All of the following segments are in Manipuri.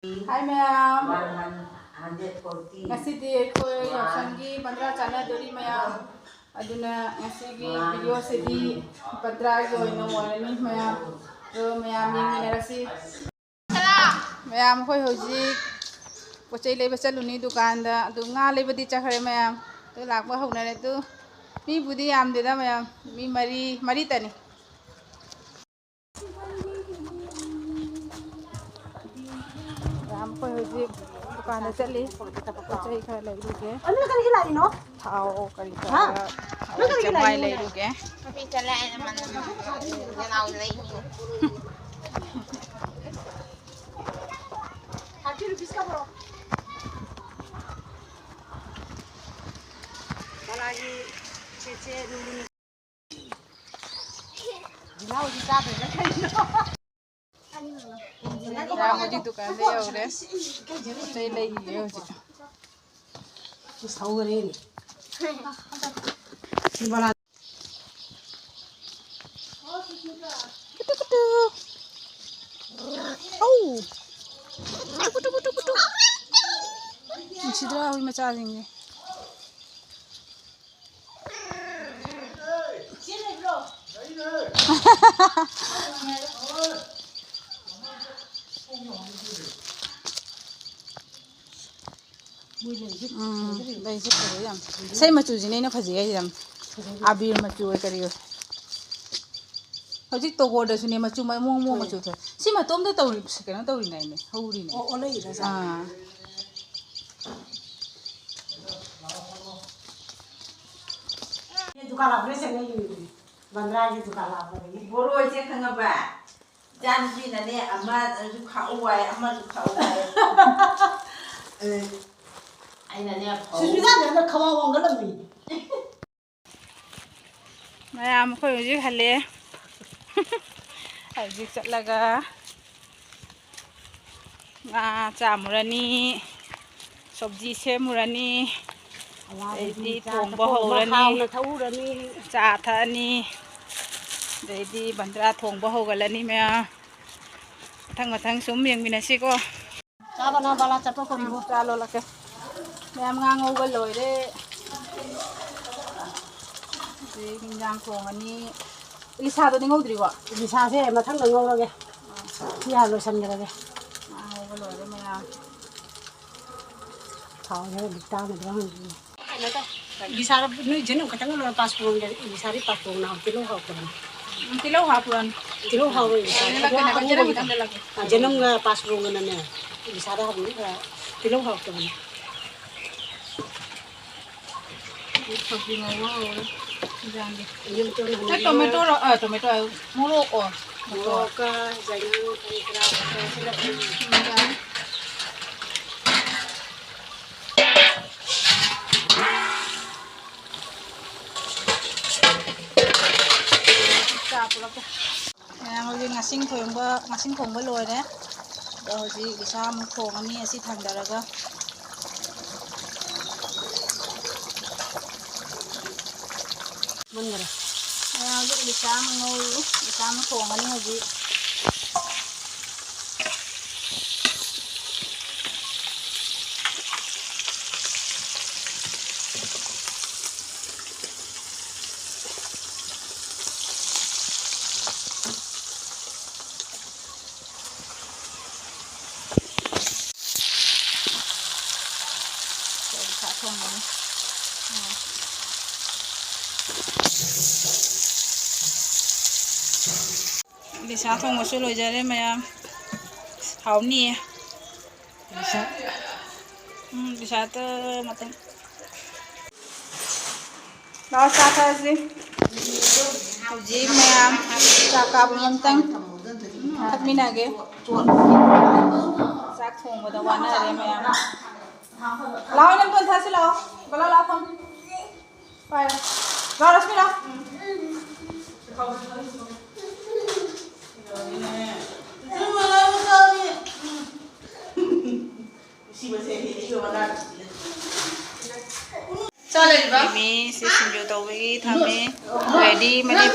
Hi ma'am. Ngasi di ko yasangi 15 chana dori ma'am. Aduna ngasi gi video se di 15 jo ino warani ma'am. Do ma'am ying minarasi. Ma'am koi hoji pochai leba chaluni dukan da adu nga leba di chakhare ma'am. To lakba honare tu mi budi am de da ma'am. Mi mari tani. Koi hoji dukan da chali pochai khara lairuge Ano kani hilai no? thao kari ka chamai lairuge Tapi cala naman ganaw lay niyo. 30 rupees ka bro. Balagi cece dulu. Ginaw di ka ba kani no? ya hoji dukan da yaure pochai lairuge hoji Saugare ni. Sibala. kutu kutu oh kutu kutu kutu sidra hui macha jinge đây rất là dám xây mà chủ gì này nó phải gì ấy dám abir mà chủ ấy cái gì hꯧji to gorda sune mà chủ mà mua mà chủ thôi xí mà tôm đó tàu cái nó tàu này này hâu đi này Ole ira sa. Ni dukan la prese ni yuri. Bandra ni dukan la bari. Boroi je khanga ba jan ji na ne ama ju khau wai ama ju khau wai ai na ne phau Susuda de na khawa wang galam ni. mayam khoi houji khale houji chatlaga nga chamurani sabji semurani Deidi thongba horani Thaurani. cha thani deidi bandra thongba hogalani maya mathang sum yeng minasi ko Cha bana bala chapo ko mo. cha lo lake mayam nga ngau loi de de hinjang thongani lisa do ngau dri wa Ni sa se mathang da ngau rage. Ni ha lo san ga rage. ngau loi de maya Thao ne dikta ne bra. Bisara ni jenu katang lo pas pung ga bisari pas pung na kilo ha ko. tilau hapuran Kilo ha ro. kena kena kita lagi Jenum ga pas pung na ne. Bisara ha ni kilo ha ko. sabji ngau jang di Yum to na. tomato tomato muro ko Ka jangan kira sila. hꯧji ngasing thongba loi re do houji isa mu thongani asi thandaraga Mangara. houji isa mu thongani houji Lisa thong một số lồi ra đấy mà hảo nè Lisa tơ mà tông đó cha thay gì hảo gì mà cha cà bông tông thật mình à cái cha thong mà tao ăn này mà lao nem tuần thay xí lao bao lao không phải lao rất nhiều mi si sinju tawgi thame ready mane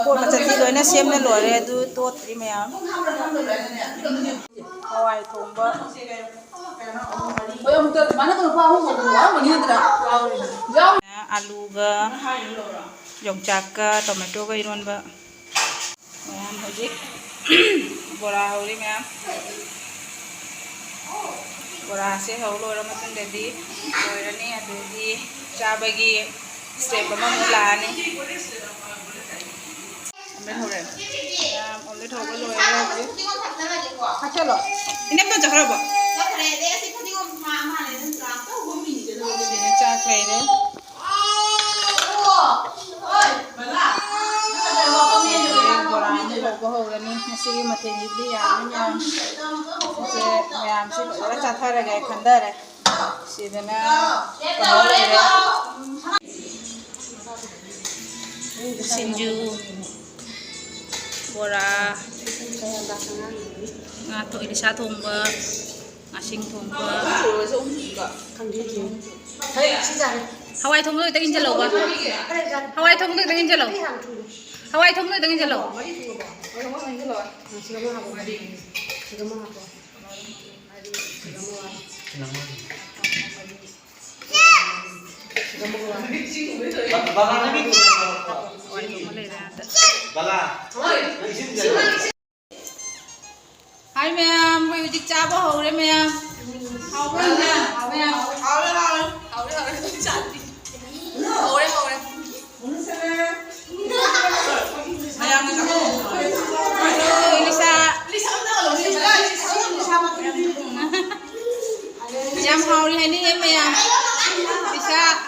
pot machati loina semna lore du tot ri mayam hawai thongba oi amuk ta mana ko pa hu ko wa mani dra alu ga yongchak ka tomato ga ironba mayam hojik bora hori mayam bora se holo ra matun dedi loirani adudi chabagi step ama mulani omelette hore omelette hoga loira hachalo ine to jakhra ba ini chak leire bora ni hoga horani ngasigi mathe ni di ya se mayam se bora chathara ga khandare sidana kahole sinju bora nga to ilisa thongba ngasing thongba hawai thong noi tagin jalo ba hawai thong noi tagin jalo hawai thong noi tagin jalo Hi ma'am, we will chá bao hậu đấy ma'am. Hậu đấy nha, hậu ma'am. Hậu đấy. Chán đi. Hậu đấy. Ma'am đi đâu? Lisa. Jam hậu đi hay đi em ma'am. Lisa.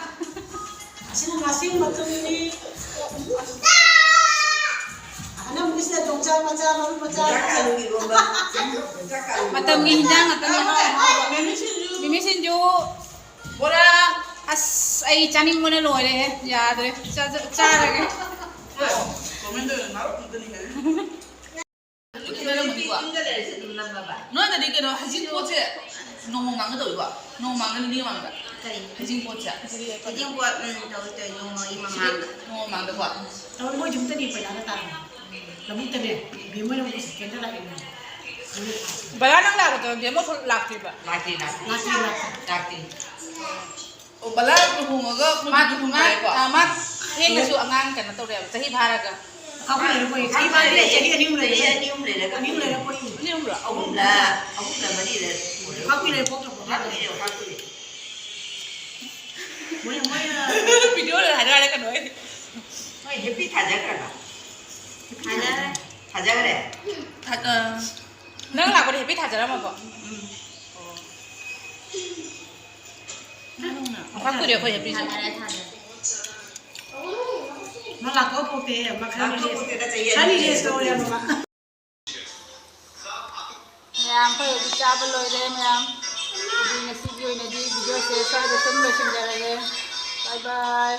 Matam ginjang atau mimi sinju bora as ai chaning mana loy deh ya deh cara ke nó là đi cái đó hay dính bột chứ nó mong mắng cái tuổi vợ nó mắng cái đi mắng vậy hay dính bột chứ Cái gì buat đầu trời nhung rồi mà nó mắng được vợ Tahun mau jumpa di pada datang. Kamu tadi, bima yang mesti kita lagi. bayar nang lah tu dia mau lak tiba laki Laki. oh bala tuhung agak mat mat heng kesu angan kan atau dia sahi bharaga Kau boleh koi. Kau boleh jadi ni mulai. Ini umre lah Ni mulai koi. ini umrah Ông là mari lah Kau boleh pokok. Boleh. video là ada kan doi Ôi, happy thả ra cái nào thả ra cái này thật nang lah ko happy thajar ma ko apa tu dia ko happy Malah kau putih, makan Aku dia. kita cahaya Kali dia story apa? ma'am ko cha ba loi de ma'am di nasi video share sa da sum lo shin jara bye bye